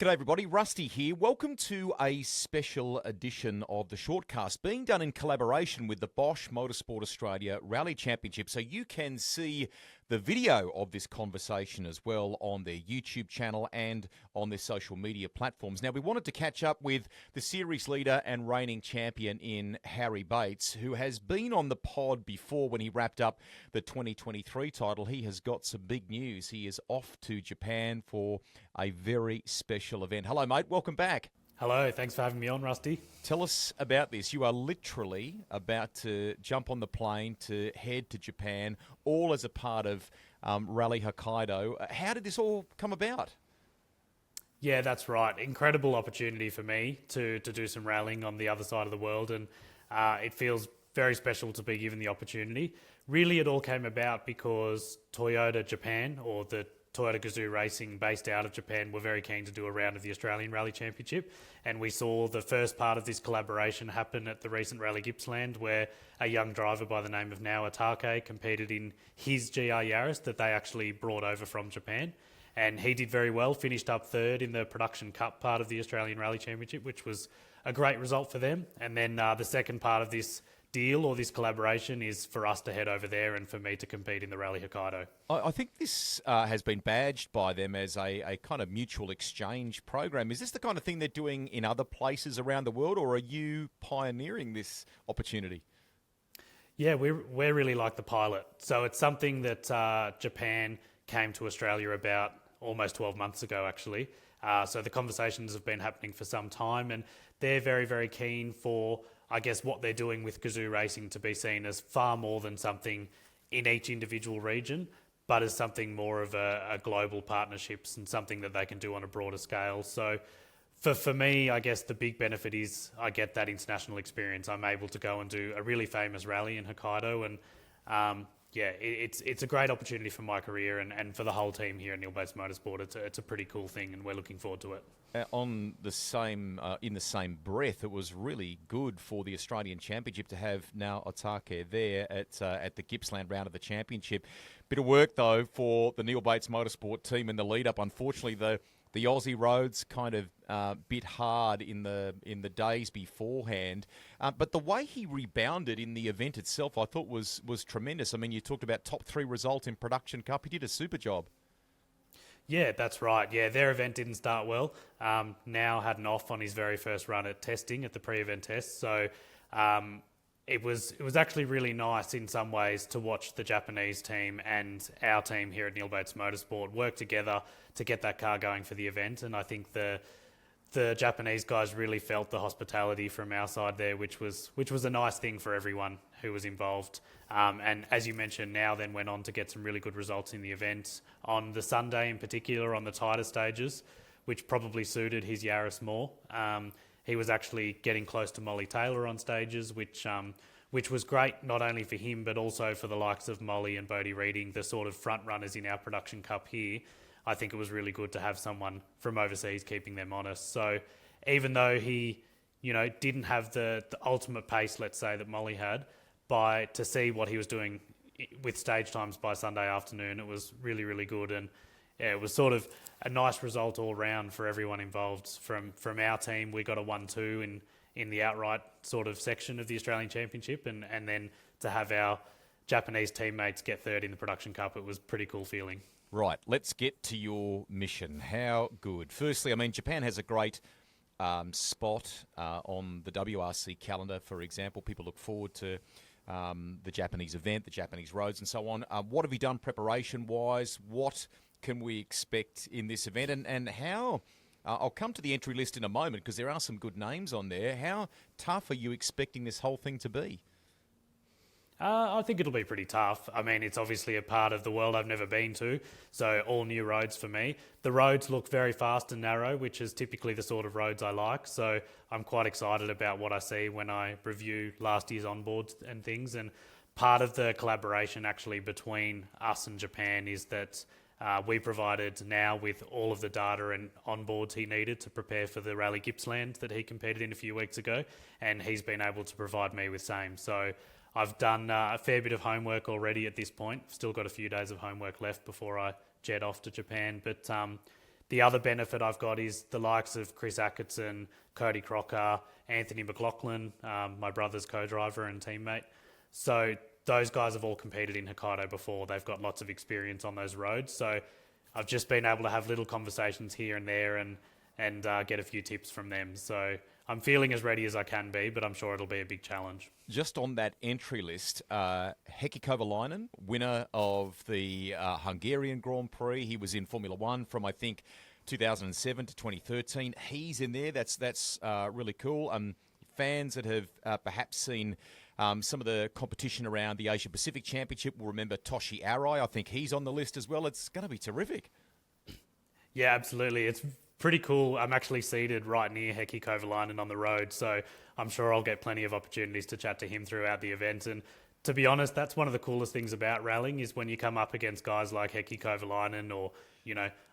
G'day everybody, Rusty here. Welcome to a special edition of the Shortcast being done in collaboration with the Bosch Motorsport Australia Rally Championship. So you can see the video of this conversation as well on their YouTube channel and on their social media platforms. Now, we wanted to catch up with the series leader and reigning champion in Harry Bates, who has been on the pod before when he wrapped up the 2023 title. He has got some big news. He is off to Japan for a very special event. Hello, mate. Welcome back. Hello. Thanks for having me on, Rusty. Tell us about this. You are literally about to jump on the plane to head to Japan, all as a part of Rally Hokkaido. How did this all come about? Yeah, that's right. Incredible opportunity for me to do some rallying on the other side of the world, and it feels very special to be given the opportunity. Really, it all came about because Toyota Japan, or the Toyota Gazoo Racing based out of Japan, were very keen to do a round of the Australian Rally Championship, and we saw the first part of this collaboration happen at the recent Rally Gippsland, where a young driver by the name of Nao Atake competed in his GR Yaris that they actually brought over from Japan, and he did very well, finished up third in the Production Cup part of the Australian Rally Championship, which was a great result for them. And then the second part of this deal or this collaboration is for us to head over there and for me to compete in the Rally Hokkaido. I think this has been badged by them as a kind of mutual exchange program. Is this the kind of thing they're doing in other places around the world, or are you pioneering this opportunity? Yeah, we're really like the pilot. So it's something that Japan came to Australia about almost 12 months ago, actually. So the conversations have been happening for some time, and they're very, very keen for, I guess, what they're doing with Gazoo Racing to be seen as far more than something in each individual region, but as something more of a global partnerships and something that they can do on a broader scale. So for me, I guess the big benefit is I get that international experience. I'm able to go and do a really famous rally in Hokkaido, and it's a great opportunity for my career and for the whole team here at Neil Bates Motorsport. It's a pretty cool thing, and we're looking forward to it. In the same breath, it was really good for the Australian Championship to have Nao Atake there at the Gippsland round of the Championship. Bit of work though for the Neil Bates Motorsport team in the lead up. Unfortunately, the Aussie roads kind of bit hard in the days beforehand, but the way he rebounded in the event itself, I thought was tremendous. I mean, you talked about top 3 result in Production Cup. He did a super job. Yeah, that's right. Yeah, their event didn't start well. Now had an off on his very first run at testing at the pre-event test. So it was actually really nice in some ways to watch the Japanese team and our team here at Neil Bates Motorsport work together to get that car going for the event. And I think the Japanese guys really felt the hospitality from our side there, which was a nice thing for everyone who was involved. And as you mentioned, now then went on to get some really good results in the event on the Sunday in particular on the tighter stages, which probably suited his Yaris more. He was actually getting close to Molly Taylor on stages, which was great not only for him but also for the likes of Molly and Bodie Reading, the sort of front runners in our Production Cup here. I think it was really good to have someone from overseas keeping them honest. So even though he, didn't have the ultimate pace, let's say, that Molly had, to see what he was doing with stage times by Sunday afternoon, it was really, really good. And yeah, it was sort of a nice result all round for everyone involved. From our team, we got a 1-2 in the outright sort of section of the Australian Championship, and then to have our Japanese teammates get third in the Production Cup, it was a pretty cool feeling. Right, let's get to your mission. How good? Firstly, I mean, Japan has a great spot on the WRC calendar, for example. People look forward to the Japanese event, the Japanese roads and so on. What have you done preparation-wise? What can we expect in this event? And how... I'll come to the entry list in a moment because there are some good names on there. How tough are you expecting this whole thing to be? I think it'll be pretty tough. I mean, it's obviously a part of the world I've never been to, so all new roads for me. The roads look very fast and narrow, which is typically the sort of roads I like, so I'm quite excited about what I see when I review last year's onboards and things. And part of the collaboration actually between us and Japan is that we provided now with all of the data and onboards he needed to prepare for the Rally Gippsland that he competed in a few weeks ago, and he's been able to provide me with same. So I've done a fair bit of homework already at this point. Still got a few days of homework left before I jet off to Japan, but the other benefit I've got is the likes of Chris Atkinson, Cody Crocker, Anthony McLaughlin, my brother's co-driver and teammate. So those guys have all competed in Hokkaido before. They've got lots of experience on those roads. So I've just been able to have little conversations here and there and get a few tips from them. So I'm feeling as ready as I can be, but I'm sure it'll be a big challenge. Just on that entry list, Heikki Kovalainen, winner of the Hungarian Grand Prix. He was in Formula One from, I think, 2007 to 2013. He's in there. That's really cool. Fans that have perhaps seen some of the competition around the Asia Pacific Championship will remember Toshi Arai. I think he's on the list as well. It's going to be terrific. Yeah, absolutely. It's pretty cool. I'm actually seated right near Heikki Kovalainen on the road, so I'm sure I'll get plenty of opportunities to chat to him throughout the event. And to be honest, that's one of the coolest things about rallying is when you come up against guys like Heikki Kovalainen or,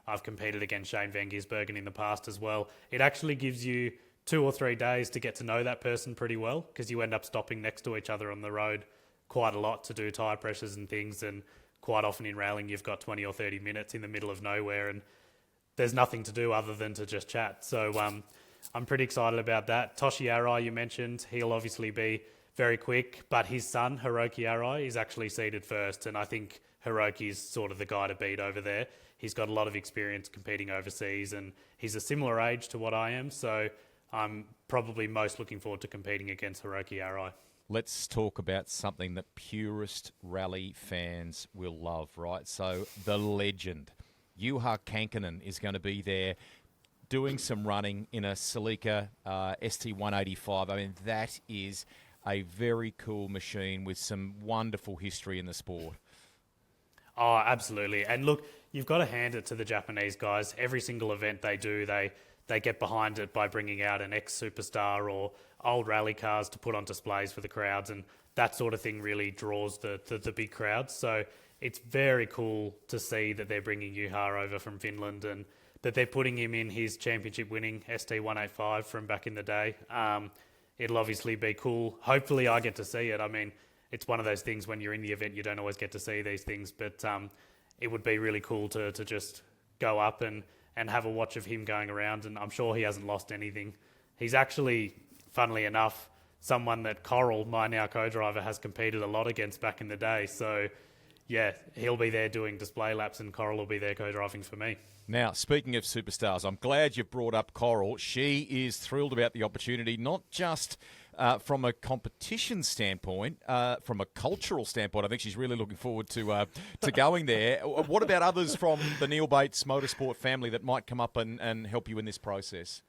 I've competed against Shane Van Gisbergen in the past as well. It actually gives you 2 or 3 days to get to know that person pretty well because you end up stopping next to each other on the road quite a lot to do tyre pressures and things. And quite often in rallying, you've got 20 or 30 minutes in the middle of nowhere and there's nothing to do other than to just chat. So I'm pretty excited about that. Toshi Arai, you mentioned, he'll obviously be very quick, but his son, Hiroki Arai, is actually seated first. And I think Hiroki's sort of the guy to beat over there. He's got a lot of experience competing overseas and he's a similar age to what I am. So I'm probably most looking forward to competing against Hiroki Arai. Let's talk about something that purist rally fans will love, right? So the legend, Juha Kankkunen, is going to be there doing some running in a Celica ST185. I mean, that is a very cool machine with some wonderful history in the sport. Oh, absolutely. And look, you've got to hand it to the Japanese guys. Every single event they do, they get behind it by bringing out an ex-superstar or old rally cars to put on displays for the crowds. And that sort of thing really draws the big crowds. So it's very cool to see that they're bringing Juha over from Finland and that they're putting him in his championship-winning ST185 from back in the day. It'll obviously be cool. Hopefully I get to see it. I mean, it's one of those things when you're in the event, you don't always get to see these things, but it would be really cool to just go up and have a watch of him going around, and I'm sure he hasn't lost anything. He's actually, funnily enough, someone that Coral, my now co-driver, has competed a lot against back in the day. So, yeah, he'll be there doing display laps and Coral will be there co-driving for me. Now, speaking of superstars, I'm glad you've brought up Coral. She is thrilled about the opportunity, not just from a competition standpoint, from a cultural standpoint. I think she's really looking forward to going there. What about others from the Neil Bates Motorsport family that might come up and help you in this process?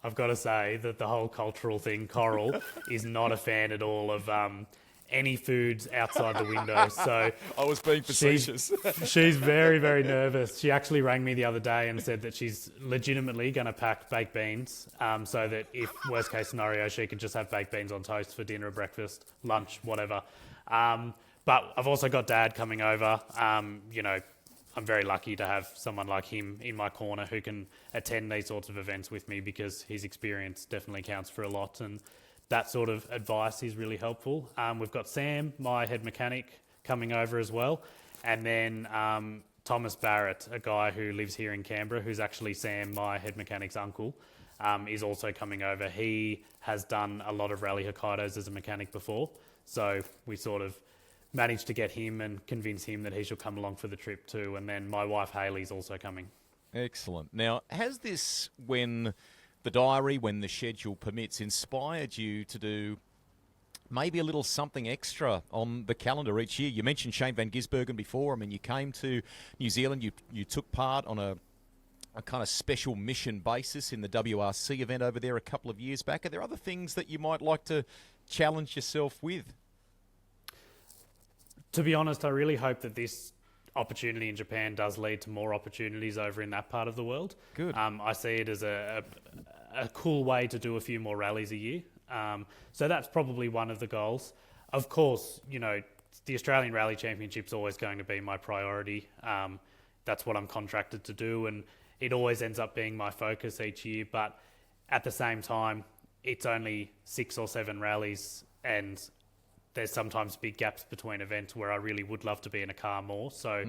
I've got to say that the whole cultural thing, Coral, is not a fan at all of any foods outside the window. So I was being facetious. She's very, very nervous. She actually rang me the other day and said that she's legitimately going to pack baked beans so that if worst case scenario, she could just have baked beans on toast for dinner, breakfast, lunch, whatever. But I've also got Dad coming over. I'm very lucky to have someone like him in my corner who can attend these sorts of events with me because his experience definitely counts for a lot. And that sort of advice is really helpful. We've got Sam, my head mechanic, coming over as well. And then Thomas Barrett, a guy who lives here in Canberra, who's actually Sam, my head mechanic's uncle, is also coming over. He has done a lot of Rally Hokkaidos as a mechanic before. So we sort of managed to get him and convince him that he should come along for the trip too. And then my wife Hayley's also coming. Excellent. Now, has this, when the schedule permits, inspired you to do maybe a little something extra on the calendar each year? You mentioned Shane Van Gisbergen before. I mean, you came to New Zealand, you took part on a kind of special mission basis in the WRC event over there a couple of years back. Are there other things that you might like to challenge yourself with? To be honest, I really hope that this opportunity in Japan does lead to more opportunities over in that part of the world. Good. I see it as a cool way to do a few more rallies a year. So that's probably one of the goals. Of course, the Australian Rally Championship's always going to be my priority. That's what I'm contracted to do, and it always ends up being my focus each year. But at the same time, it's only 6 or 7 rallies, and there's sometimes big gaps between events where I really would love to be in a car more. So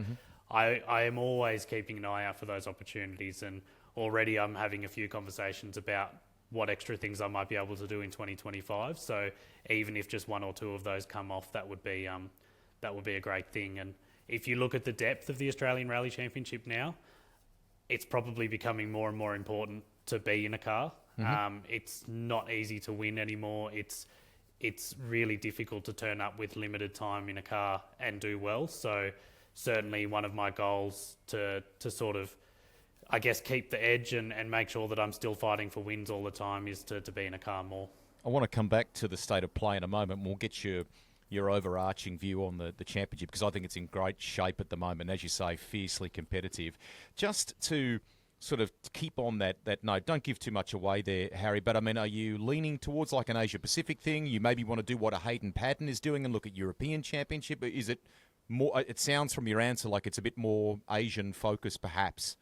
I am always keeping an eye out for those opportunities, and already I'm having a few conversations about what extra things I might be able to do in 2025. So even if just one or two of those come off, that would be a great thing. And if you look at the depth of the Australian Rally Championship now, it's probably becoming more and more important to be in a car. It's not easy to win anymore. It's really difficult to turn up with limited time in a car and do well. So certainly one of my goals to sort of, I guess, keep the edge and make sure that I'm still fighting for wins all the time is to be in a car more. I want to come back to the state of play in a moment, and we'll get your overarching view on the championship, because I think it's in great shape at the moment, as you say, fiercely competitive. Just to sort of keep on that note, don't give too much away there, Harry, but I mean, are you leaning towards like an Asia-Pacific thing? You maybe want to do what a Hayden Paddon is doing and look at European Championship? Is it more? It sounds from your answer like it's a bit more Asian-focused, perhaps.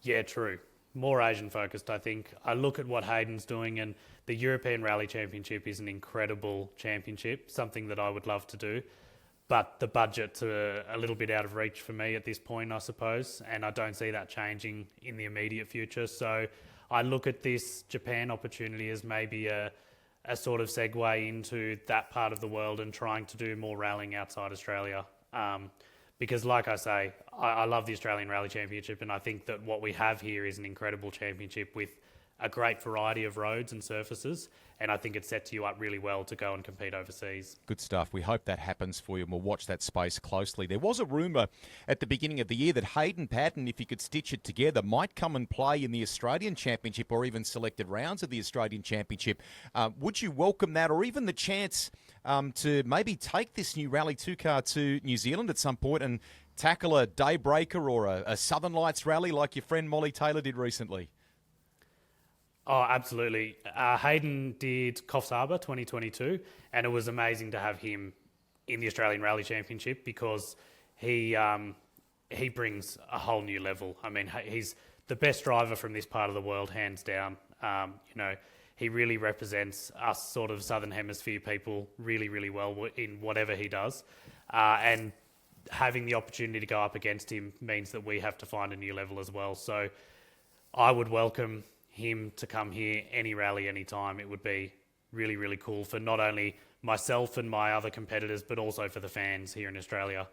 Yeah, true. More Asian focused, I think. I look at what Hayden's doing, and the European Rally Championship is an incredible championship, something that I would love to do. But the budget's a little bit out of reach for me at this point, I suppose, and I don't see that changing in the immediate future. So I look at this Japan opportunity as maybe a sort of segue into that part of the world and trying to do more rallying outside Australia. Because like I say, I love the Australian Rally Championship, and I think that what we have here is an incredible championship with a great variety of roads and surfaces, and I think it sets you up really well to go and compete overseas. Good stuff. We hope that happens for you, and we'll watch that space closely. There was a rumour at the beginning of the year that Hayden Paddon, if he could stitch it together, might come and play in the Australian Championship or even selected rounds of the Australian Championship. Would you welcome that, or even the chance to maybe take this new Rally 2 car to New Zealand at some point and tackle a Daybreaker or a Southern Lights rally like your friend Molly Taylor did recently? Oh, absolutely. Hayden did Coffs Harbour 2022, and it was amazing to have him in the Australian Rally Championship because he brings a whole new level. I mean, he's the best driver from this part of the world, hands down. He really represents us sort of Southern Hemisphere people really, really well in whatever he does. And having the opportunity to go up against him means that we have to find a new level as well. So I would welcome him to come here any rally, anytime. It would be really, really cool for not only myself and my other competitors, but also for the fans here in Australia.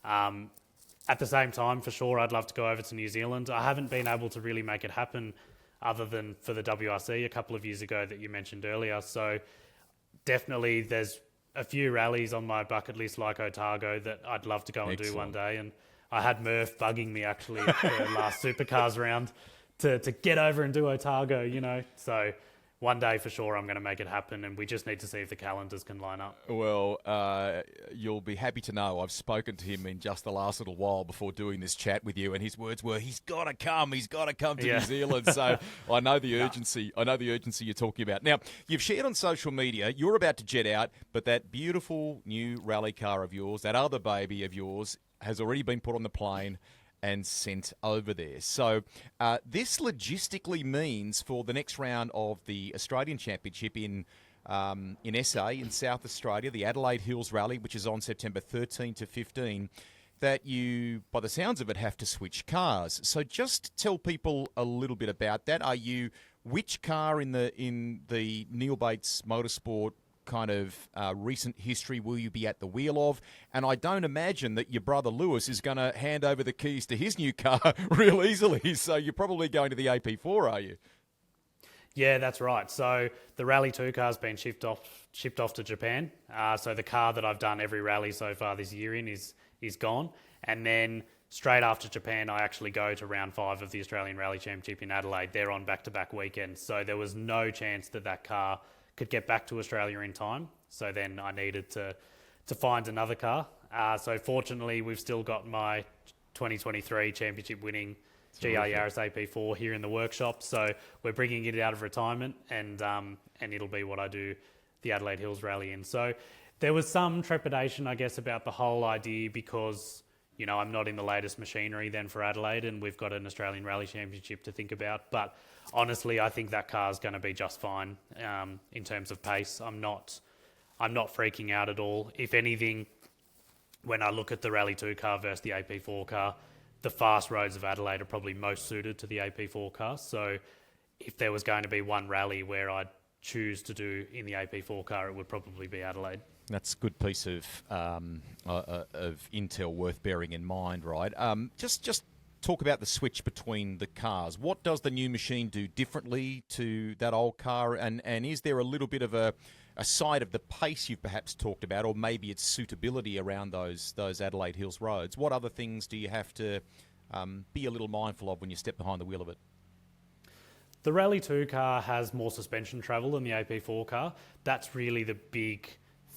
At the same time, for sure, I'd love to go over to New Zealand. I haven't been able to really make it happen other than for the WRC a couple of years ago that you mentioned earlier. So definitely there's a few rallies on my bucket list like Otago that I'd love to go and do one day. And I had Murph bugging me actually at the last Supercars round to get over and do Otago, So one day for sure I'm going to make it happen, and we just need to see if the calendars can line up. Well, you'll be happy to know I've spoken to him in just the last little while before doing this chat with you, and his words were, he's got to come to New Zealand. So I know the urgency. I know the urgency you're talking about. Now, you've shared on social media, you're about to jet out, but that beautiful new rally car of yours, that other baby of yours, has already been put on the plane and sent over there. So this logistically means for the next round of the Australian Championship in SA, in South Australia, the Adelaide Hills Rally, which is on September 13 to 15, that you, by the sounds of it, have to switch cars. So just tell people a little bit about that. Which car in the Neil Bates Motorsport kind of recent history will you be at the wheel of? And I don't imagine that your brother Lewis is going to hand over the keys to his new car real easily. So you're probably going to the AP4, are you? Yeah, that's right. So the Rally 2 car's been shipped off to Japan. So the car that I've done every rally so far this year in is gone. And then straight after Japan, I actually go to round 5 of the Australian Rally Championship in Adelaide. They're on back-to-back weekends. So there was no chance that car could get back to Australia in time. So then I needed to find another car. So fortunately, we've still got my 2023 championship winning GR Yaris AP4 here in the workshop. So we're bringing it out of retirement, and it'll be what I do the Adelaide Hills Rally in. So there was some trepidation, I guess, about the whole idea because, I'm not in the latest machinery then for Adelaide, and we've got an Australian Rally Championship to think about. But honestly, I think that car's going to be just fine in terms of pace. I'm not freaking out at all. If anything, when I look at the Rally 2 car versus the AP4 car, the fast roads of Adelaide are probably most suited to the AP4 car. So if there was going to be one rally where I'd choose to do in the AP4 car, it would probably be Adelaide. That's a good piece of intel worth bearing in mind, right? Just talk about the switch between the cars. What does the new machine do differently to that old car? And is there a little bit of a side of the pace you've perhaps talked about, or maybe its suitability around those Adelaide Hills roads? What other things do you have to be a little mindful of when you step behind the wheel of it? The Rally 2 car has more suspension travel than the AP4 car. That's really the big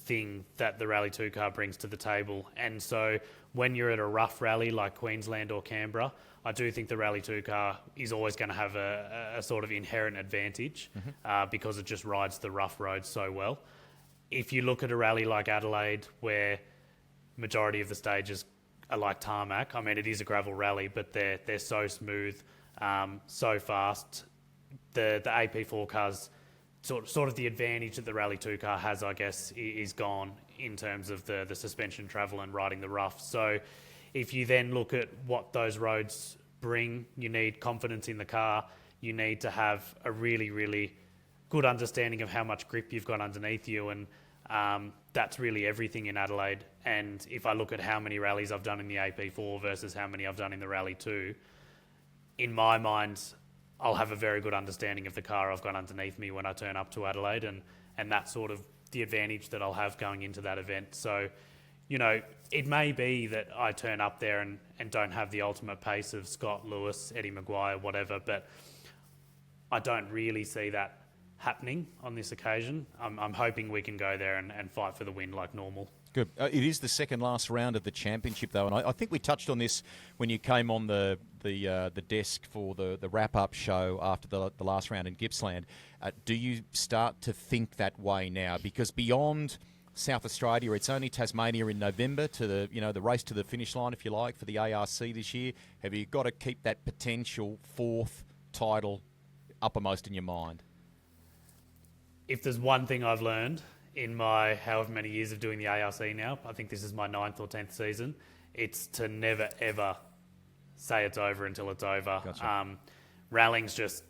thing that the Rally 2 car brings to the table. And so when you're at a rough rally like Queensland or Canberra, I do think the Rally 2 car is always going to have a sort of inherent advantage because it just rides the rough roads so well. If you look at a rally like Adelaide, where majority of the stages are like tarmac, I mean, it is a gravel rally, but they're so smooth, so fast. The AP4 cars, sort of the advantage that the Rally 2 car has, I guess, is gone in terms of the suspension travel and riding the rough. So if you then look at what those roads bring, you need confidence in the car. You need to have a really, really good understanding of how much grip you've got underneath you. And that's really everything in Adelaide. And if I look at how many rallies I've done in the AP4 versus how many I've done in the Rally 2, in my mind, I'll have a very good understanding of the car I've got underneath me when I turn up to Adelaide, and that's sort of the advantage that I'll have going into that event. So, you know, it may be that I turn up there and don't have the ultimate pace of Scott, Lewis, Eddie Maguire, whatever, but I don't really see that happening on this occasion. I'm hoping we can go there and fight for the win like normal. Good. It is the second last round of the championship, though, and I think we touched on this when you came on the desk for the wrap-up show after the last round in Gippsland. Do you start to think that way now? Because beyond South Australia, it's only Tasmania in November to the race to the finish line, if you like, for the ARC this year. Have you got to keep that potential fourth title uppermost in your mind? If there's one thing I've learned in my however many years of doing the ARC now, I think this is my 9th or 10th season, it's to never, ever say it's over until it's over. Gotcha. Rallying's just,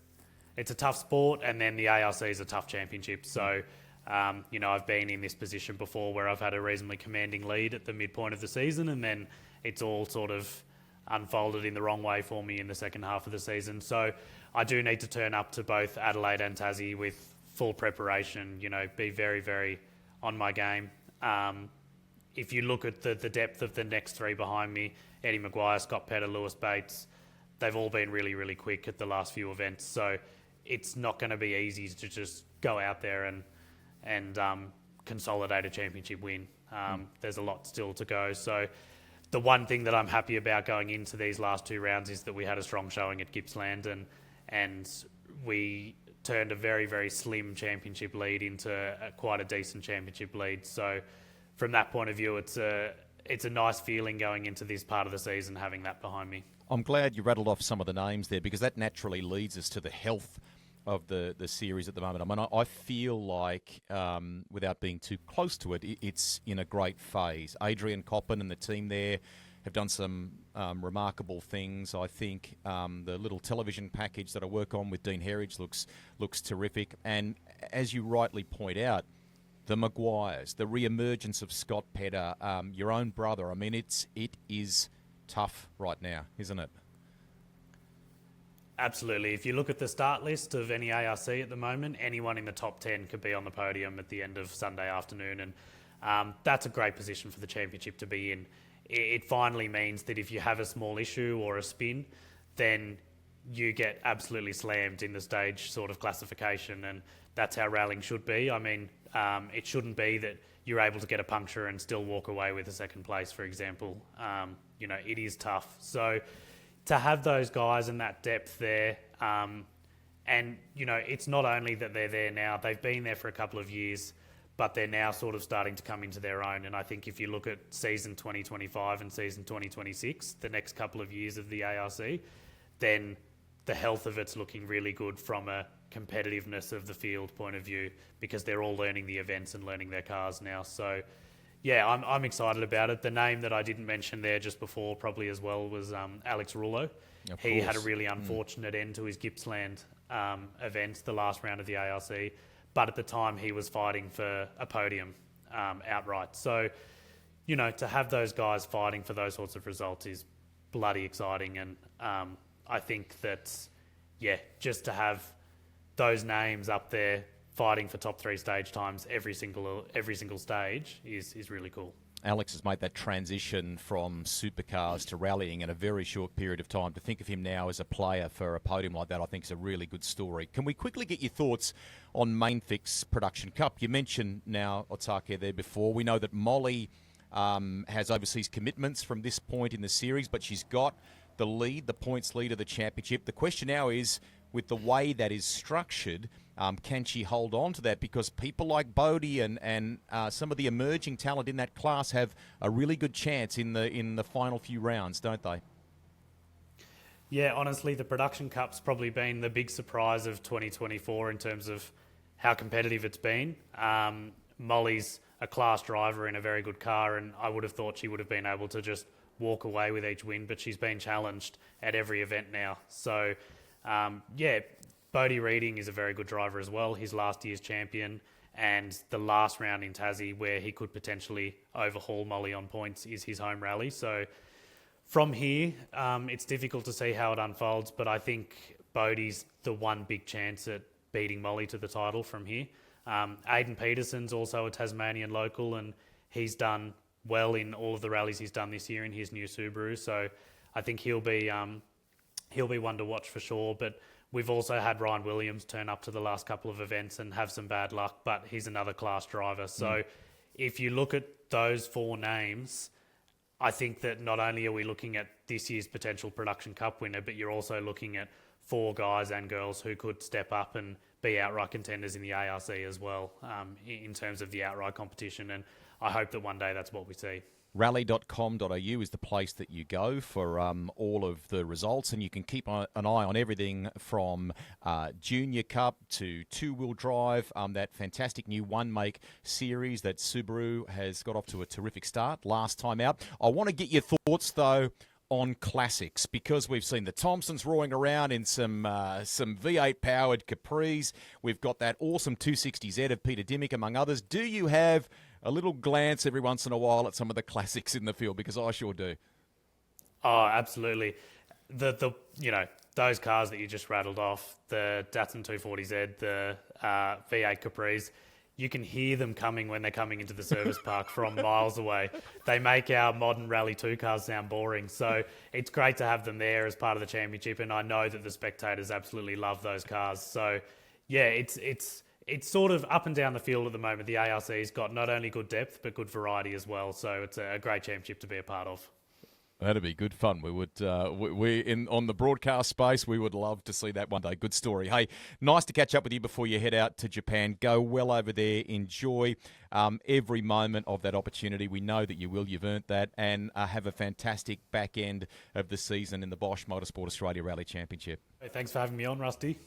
it's a tough sport, and then the ARC is a tough championship. So, I've been in this position before where I've had a reasonably commanding lead at the midpoint of the season, and then it's all sort of unfolded in the wrong way for me in the second half of the season. So I do need to turn up to both Adelaide and Tassie with full preparation, be very, very on my game. If you look at the depth of the next three behind me, Eddie Maguire, Scott Petter, Lewis Bates, they've all been really, really quick at the last few events. So it's not going to be easy to just go out there and consolidate a championship win. There's a lot still to go. So the one thing that I'm happy about going into these last two rounds is that we had a strong showing at Gippsland and we turned a very, very slim championship lead into quite a decent championship lead. So from that point of view, it's a nice feeling going into this part of the season, having that behind me. I'm glad you rattled off some of the names there, because that naturally leads us to the health of the series at the moment. I mean, I feel like, without being too close to it, it's in a great phase. Adrian Coppin and the team there have done some remarkable things. I think the little television package that I work on with Dean Heritage looks terrific. And as you rightly point out, the Maguires, the re-emergence of Scott Petter, your own brother. I mean, it is tough right now, isn't it? Absolutely. If you look at the start list of any ARC at the moment, anyone in the top 10 could be on the podium at the end of Sunday afternoon. And that's a great position for the championship to be in. It finally means that if you have a small issue or a spin, then you get absolutely slammed in the stage sort of classification, and that's how rallying should be. I mean, it shouldn't be that you're able to get a puncture and still walk away with a second place, for example. It is tough. So to have those guys and that depth there, it's not only that they're there now, they've been there for a couple of years, but they're now sort of starting to come into their own. And I think if you look at season 2025 and season 2026, the next couple of years of the ARC, then the health of it's looking really good from a competitiveness of the field point of view, because they're all learning the events and learning their cars now. So, Yeah, I'm excited about it. The name that I didn't mention there just before probably as well was Alex Rullo. He had a really unfortunate end to his Gippsland event, the last round of the ARC, but at the time he was fighting for a podium outright. So, you know, to have those guys fighting for those sorts of results is bloody exciting, and I think that, yeah, just to have those names up there fighting for top 3 stage times every single stage is really cool. Alex has made that transition from supercars to rallying in a very short period of time. To think of him now as a player for a podium like that, I think is a really good story. Can we quickly get your thoughts on Mainfix Production Cup? You mentioned now Otake there before. We know that Molly has overseas commitments from this point in the series, but she's got the lead, the points lead of the championship. The question now is, with the way that is structured, can she hold on to that? Because people like Bodie and some of the emerging talent in that class have a really good chance in the final few rounds, don't they? Yeah, honestly, the Production Cup's probably been the big surprise of 2024 in terms of how competitive it's been. Molly's a class driver in a very good car, and I would have thought she would have been able to just walk away with each win, but she's been challenged at every event now. So, yeah, Bodie Reading is a very good driver as well. He's last year's champion, and the last round in Tassie where he could potentially overhaul Molly on points is his home rally. So from here, it's difficult to see how it unfolds, but I think Bodie's the one big chance at beating Molly to the title from here. Aidan Peterson's also a Tasmanian local, and he's done well in all of the rallies he's done this year in his new Subaru. So I think he'll be one to watch for sure. But we've also had Ryan Williams turn up to the last couple of events and have some bad luck, but he's another class driver. So if you look at those 4 names, I think that not only are we looking at this year's potential Production Cup winner, but you're also looking at 4 guys and girls who could step up and be outright contenders in the ARC as well, in terms of the outright competition. And I hope that one day that's what we see. Rally.com.au is the place that you go for all of the results, and you can keep an eye on everything from Junior Cup to two-wheel drive, that fantastic new one-make series that Subaru has got off to a terrific start last time out. I want to get your thoughts, though, on classics, because we've seen the Thompsons roaring around in some V8-powered Capris. We've got that awesome 260Z of Peter Dimmick, among others. Do you have a little glance every once in a while at some of the classics in the field? Because I sure do. Oh, absolutely. The you know, those cars that you just rattled off, the Datsun 240Z, the V8 Capris, you can hear them coming when they're coming into the service park from miles away. They make our modern Rally 2 cars sound boring. So it's great to have them there as part of the championship, and I know that the spectators absolutely love those cars. So yeah, it's sort of up and down the field at the moment. The ARC's got not only good depth, but good variety as well. So it's a great championship to be a part of. That'd be good fun. We would, on the broadcast space, we would love to see that one day. Good story. Hey, nice to catch up with you before you head out to Japan. Go well over there. Enjoy every moment of that opportunity. We know that you will. You've earned that. And have a fantastic back end of the season in the Bosch Motorsport Australia Rally Championship. Hey, thanks for having me on, Rusty.